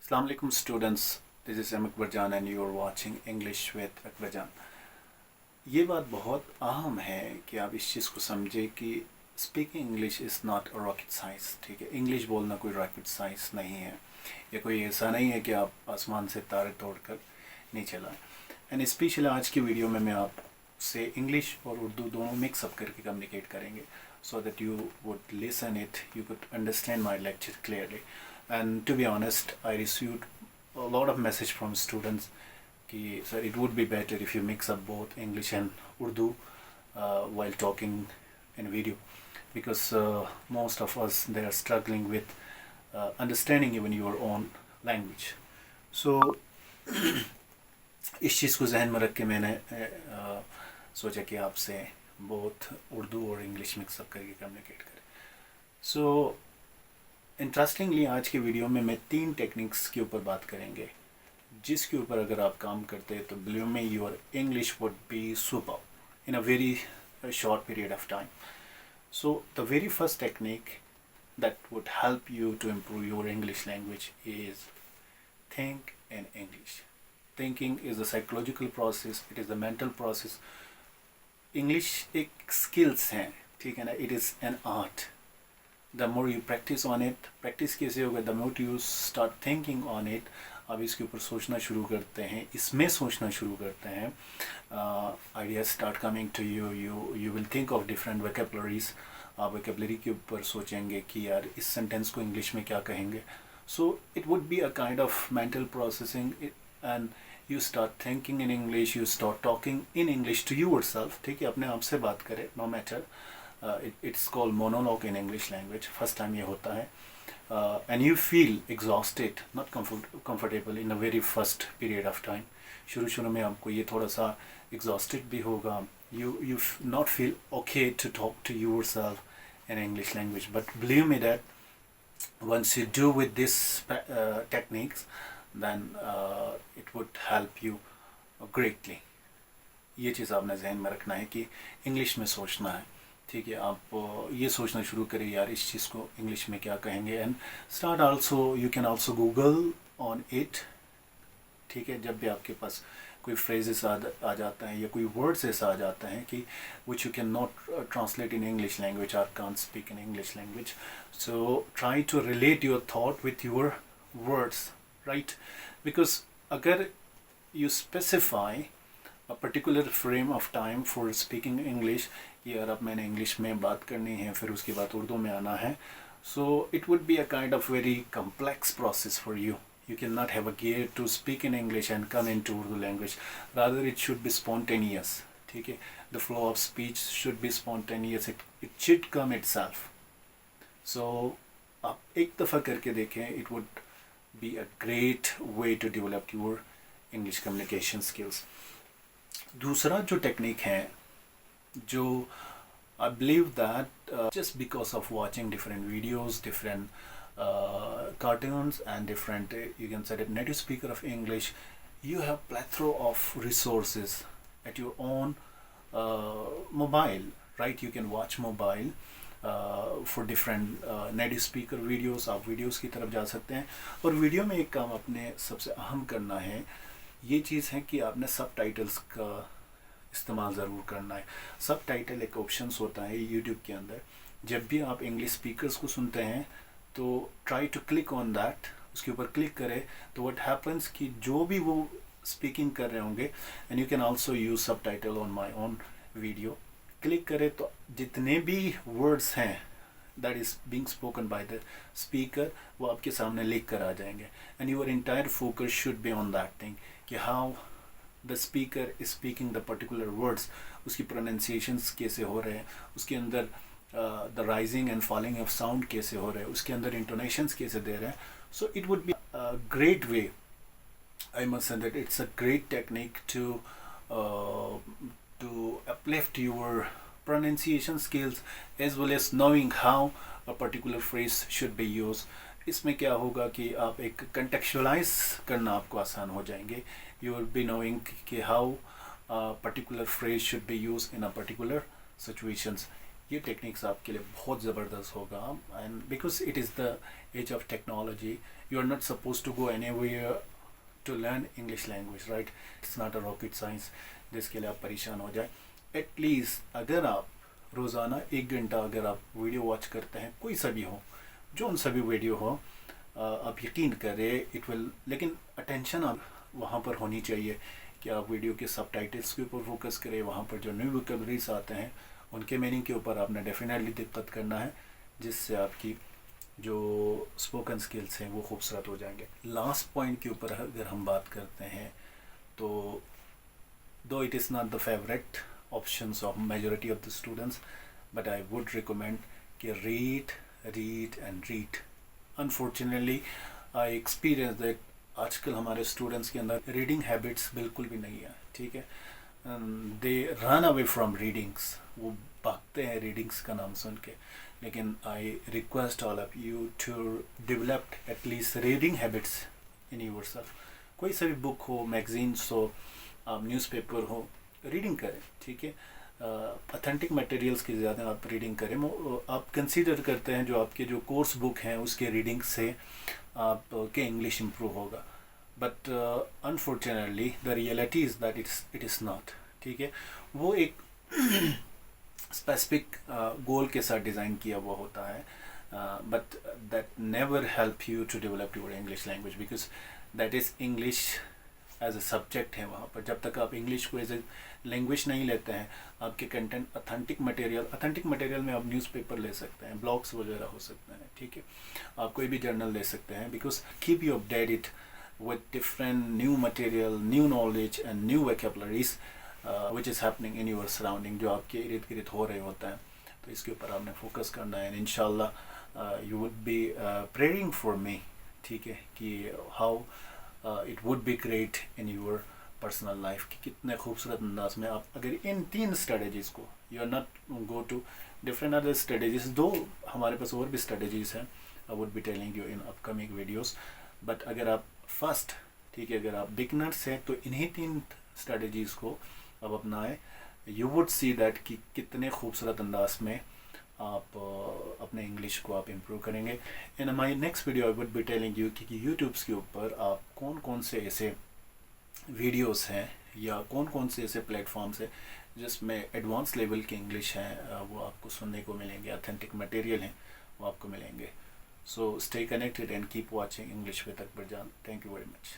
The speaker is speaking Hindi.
Assalamu alaikum students, this is Akbar Jan and you are watching English with Akbar Jan। ये बात बहुत अहम है कि आप इस चीज़ को समझें कि speaking English is not a rocket science. ठीक है, इंग्लिश बोलना कोई रॉकेट साइंस नहीं है। ये कोई ऐसा नहीं है कि आप आसमान से तारे तोड़कर नीचे लाएं। एंड स्पेशली आज की वीडियो में मैं आपसे इंग्लिश और उर्दू दोनों मिक्सअप करके कम्युनिकेट करेंगे so that you would listen it, you could understand my lecture clearly. And to be honest, I received a lot of message from students कि sir it would be better if you mix up both English and Urdu while talking in video, because most of us they are struggling with understanding even your own language. So इस चीज़ को जहन में रख के मैंने सोचा कि आपसे बोथ उर्दू और इंग्लिश मिक्सअप करके कम्युनिकेट करें। सो इंटरेस्टिंगली आज के वीडियो में मैं 3 टेक्निक्स के ऊपर बात करेंगे जिसके ऊपर अगर आप काम करते हैं तो believe me your English would be super in a very short period of time. So the very first technique that would help you to improve your English language is think in English. Thinking is a psychological process, it is a mental process. English एक skills हैं, ठीक है ना, it is an art. The more you practice on it, practice कैसे होगा, the more you start thinking on it, आप इसके ऊपर सोचना शुरू करते हैं, इसमें सोचना शुरू करते हैं, ideas start coming to you, you will think of different vocabularies. आप वोकेबलरी के ऊपर सोचेंगे कि यार इस सेंटेंस को इंग्लिश में क्या कहेंगे। So it would be a kind of mental processing and you start thinking in English, you start talking in English to yourself. ठीक है, अपने आप से बात करें, no matter, it's called monologue in English language. First time ये होता है and you feel exhausted, not comfortable in a very first period of time. शुरू में आपको ये थोड़ा सा एग्जॉस्टेड भी होगा, you not feel okay to talk to yourself in English language, but believe me that once you do with this techniques, then it would help you greatly. ये चीज़ आपने जहन में रखना है कि इंग्लिश में सोचना है। ठीक है, आप ये सोचना शुरू करें यार इस चीज़ को इंग्लिश में क्या कहेंगे, and start also, you can also Google on it. ठीक है, जब भी आपके पास कोई फ्रेजेस आ जाता है या कोई वर्ड्स ऐसा आ जाता है कि which you can not translate in English language और can't speak in English language, so try to relate your thought with your words, right? Because अगर you specify a particular frame of time for speaking English, यार अब मैंने इंग्लिश में बात करनी है फिर उसके बाद उर्दू में आना है, सो it would be a kind of very complex process for you. You cannot have a gear to speak in English and come into Urdu language. Rather, it should be spontaneous. ठीक है, the flow of speech should be spontaneous. It should come itself. So, आप एक दफ़ा करके देखें. It would be a great way to develop your English communication skills. दूसरा जो टेक्निक है, जो I believe that just because of watching different videos, different cartoons and different you can say that native speaker of English, you have plethora of resources at your own mobile, right? You can watch mobile for different native speaker videos. आप वीडियोस की तरफ जा सकते हैं और वीडियो में एक काम अपने सबसे अहम करना है, ये चीज़ है कि आपने सब टाइटल्स का इस्तेमाल ज़रूर करना है। सब टाइटल एक ऑप्शंस होता है यूट्यूब के अंदर। जब भी आप इंग्लिश स्पीकर्स को सुनते हैं तो try to click on that, उसके ऊपर क्लिक करें तो व्हाट हैपन्स कि जो भी वो स्पीकिंग कर रहे होंगे, and you can also use subtitle on my own video, click करें तो जितने भी वर्ड्स हैं that is being spoken by the speaker वो आपके सामने लिख कर आ जाएंगे, and your entire focus should be on that thing कि how the speaker is speaking the particular words, उसकी प्रोनाउंसिएशंस कैसे हो रहे हैं, उसके अंदर the rising and falling of sound कैसे हो रहे हैं, उसके अंदर इंटोनेशंस कैसे दे रहे हैं. सो it would be a great way, I must say that it's a great technique to uplift your pronunciation skills as well as knowing how a particular phrase should be used. इसमें क्या होगा कि आप एक contextualize करना आपको आसान हो जाएंगे. You will be knowing कि how a particular phrase should be used in a particular situations. ये टेक्निक्स आपके लिए बहुत ज़बरदस्त होगा। And because it is the age of technology, you are not suppose to go anywhere to learn English language, right? It's not a rocket science जिसके लिए आप परेशान हो जाए। एटलीस्ट अगर आप रोज़ाना 1 घंटा अगर आप वीडियो वॉच करते हैं, कोई सा भी हो, जो उन सभी वीडियो हो, आप यकीन करें इट विल, लेकिन अटेंशन आप वहाँ पर होनी चाहिए कि आप वीडियो के सबटाइटल्स के ऊपर फोकस करें। वहाँ पर जो न्यू वोकैबुलरीज आते हैं उनके मीनिंग के ऊपर आपने डेफिनेटली दिक्कत करना है, जिससे आपकी जो स्पोकन स्किल्स हैं वो खूबसूरत हो जाएंगे। लास्ट पॉइंट के ऊपर अगर हम बात करते हैं तो though it is not the favourite options of majority of the students, but I would recommend कि read read and read. Unfortunately I experience that आजकल हमारे स्टूडेंट्स के अंदर रीडिंग हैबिट्स बिल्कुल भी नहीं है, ठीक है? They run away from readings, वो भागते हैं रीडिंग्स का नाम सुन के। लेकिन I request all of you to develop at least reading habits in yourself. कोई सा भी बुक हो, मैगजीन्स हो, न्यूज़पेपर हो, रीडिंग करें, ठीक है? अथेंटिक मटेरियल्स की ज़्यादा आप रीडिंग करें। आप कंसीडर करते हैं जो आपके जो कोर्स बुक हैं उसके रीडिंग से आपके इंग्लिश इम्प्रूव होगा, but unfortunately the reality is that it is not, ठीक है? वो एक स्पेसिफिक गोल के साथ डिज़ाइन किया हुआ होता है, but that never help you to develop your English language, because that is English as a subject है। वहाँ पर जब तक आप इंग्लिश को एज ए लैंग्वेज नहीं लेते हैं, आपके कंटेंट अथेंटिक मटेरियल में आप न्यूज़पेपर ले सकते हैं, ब्लॉग्स वगैरह हो सकते हैं, ठीक है? आप कोई भी जर्नल ले सकते हैं, because keep you updated with different new material, new knowledge and new vocabularies which is happening in your surrounding, जो आपके इर्द गिर्द हो रहे होते हैं। तो इसके ऊपर आपने फोकस करना है, इंशाल्लाह you would be praying for me, ठीक है? कि how it would be great in your personal life, कि कितने खूबसूरत अंदाज में आप अगर इन 3 स्ट्रेटजीज़ को, you are not go to different other strategies, दो हमारे पास और भी स्ट्रेटजीज़ हैं, I would be telling you in upcoming videos, but अगर आप फर्स्ट, ठीक है, अगर आप बिगनर्स हैं तो इन्हीं 3 स्ट्रेटजीज़ को अब अपनाएं। यू वुड सी दैट कि कितने खूबसूरत अंदाज में आप अपने इंग्लिश को आप इम्प्रूव करेंगे। In my next video I would be telling you कि यूट्यूब्स के ऊपर आप कौन कौन से ऐसे वीडियोस हैं या कौन कौन से ऐसे प्लेटफॉर्म्स हैं जिसमें एडवांस लेवल के इंग्लिश हैं वो आपको सुनने को मिलेंगे, अथेंटिक मटेरियल हैं वो आपको मिलेंगे। So stay connected and keep watching English with Akbar Jan. Thank you very much.